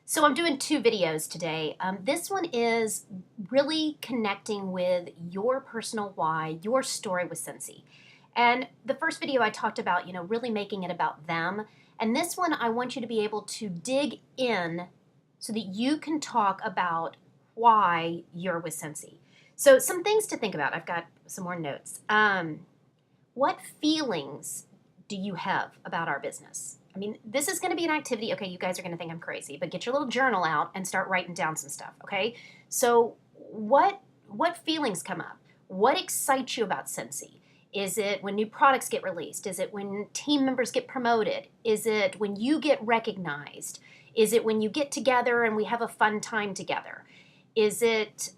So I'm doing two videos today. This one is really connecting with your personal why, your story with Scentsy. And the first video I talked about, really making it about them. And this one, I want you to be able to dig in so that you can talk about why you're with Scentsy. So some things to think about. I've got some more notes. What feelings do you have about our business? I mean, this is going to be an activity. Okay, you guys are going to think I'm crazy, but get your little journal out and start writing down some stuff, okay? So what feelings come up? What excites you about Scentsy? Is it when new products get released? Is it when team members get promoted? Is it when you get recognized? Is it when you get together and we have a fun time together? Is it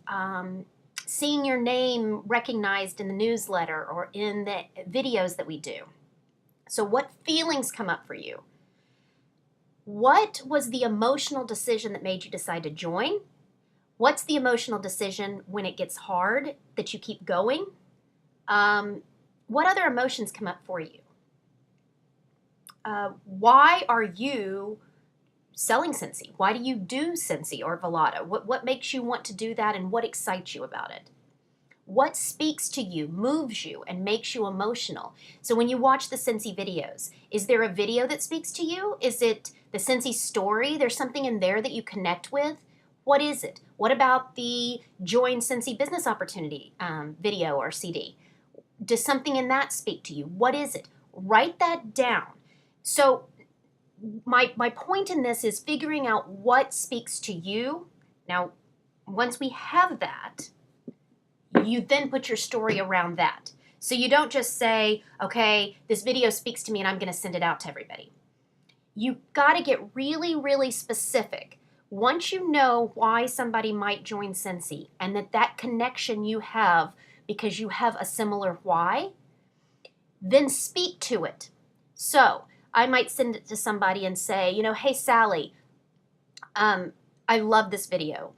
seeing your name recognized in the newsletter or in the videos that we do? So what feelings come up for you? What was the emotional decision that made you decide to join? What's the emotional decision when it gets hard that you keep going? What other emotions come up for you? Why are you selling Scentsy? Why do you do Scentsy or Volata? What makes you want to do that, and what excites you about it? What speaks to you, moves you, and makes you emotional? So when you watch the Scentsy videos, is there a video that speaks to you? Is it the Scentsy Story? There's something in there that you connect with? What is it? What about the Join Scentsy Business Opportunity video or CD? Does something in that speak to you? What is it? Write that down. So my point in this is figuring out what speaks to you. Now, once we have that, you then put your story around that. So you don't just say, okay, this video speaks to me and I'm going to send it out to everybody. You got to get really, really specific. Once you know why somebody might join Scentsy and that connection you have because you have a similar why, then speak to it. So I might send it to somebody and say, hey, Sally, I love this video.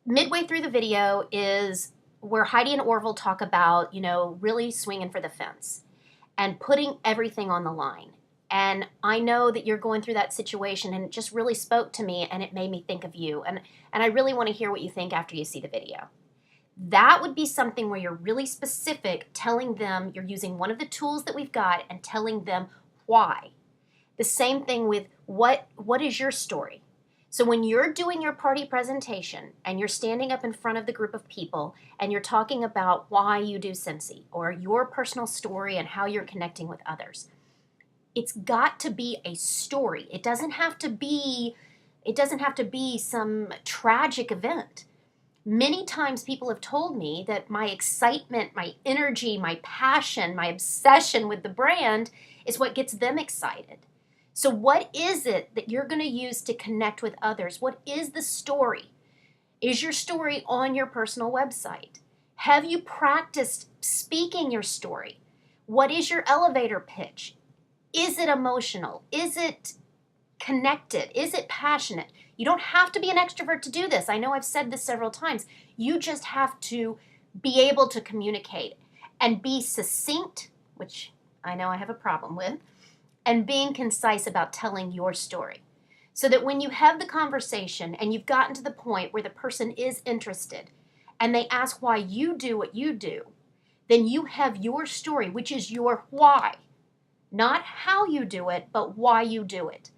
Midway through the video is where Heidi and Orville talk about, really swinging for the fence and putting everything on the line. And I know that you're going through that situation, and it just really spoke to me, and it made me think of you. And I really want to hear what you think after you see the video. That would be something where you're really specific, telling them you're using one of the tools that we've got and telling them why. The same thing with what is your story? So when you're doing your party presentation and you're standing up in front of the group of people and you're talking about why you do Scentsy or your personal story and how you're connecting with others, it's got to be a story. It doesn't have to be some tragic event. Many times people have told me that my excitement, my energy, my passion, my obsession with the brand is what gets them excited. So what is it that you're going to use to connect with others? What is the story? Is your story on your personal website? Have you practiced speaking your story? What is your elevator pitch? Is it emotional? Is it connected? Is it passionate? You don't have to be an extrovert to do this. I know I've said this several times. You just have to be able to communicate and be succinct, which I know I have a problem with, and being concise about telling your story. So that when you have the conversation and you've gotten to the point where the person is interested and they ask why you do what you do, then you have your story, which is your why. Not how you do it, but why you do it.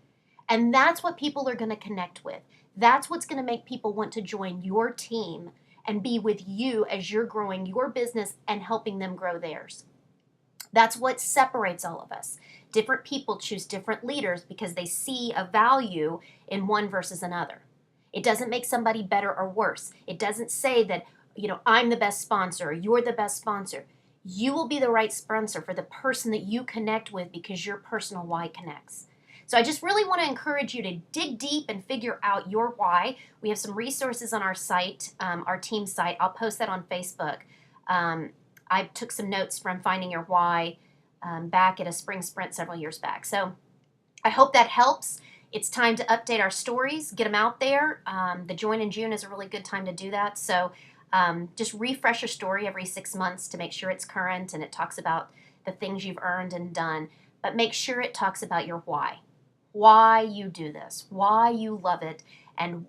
And that's what people are going to connect with. That's what's going to make people want to join your team and be with you as you're growing your business and helping them grow theirs. That's what separates all of us. Different people choose different leaders because they see a value in one versus another. It doesn't make somebody better or worse. It doesn't say that, I'm the best sponsor, or you're the best sponsor. You will be the right sponsor for the person that you connect with because your personal why connects. So I just really want to encourage you to dig deep and figure out your why. We have some resources on our site, our team site. I'll post that on Facebook. I took some notes from Finding Your Why back at a spring sprint several years back. So I hope that helps. It's time to update our stories, get them out there. The Join in June is a really good time to do that. So just refresh your story every 6 months to make sure it's current and it talks about the things you've earned and done. But make sure it talks about your why. why you do this, why you love it, and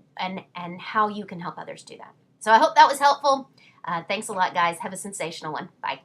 how you can help others do that. So I hope that was helpful. Thanks a lot, guys. Have a sensational one. Bye.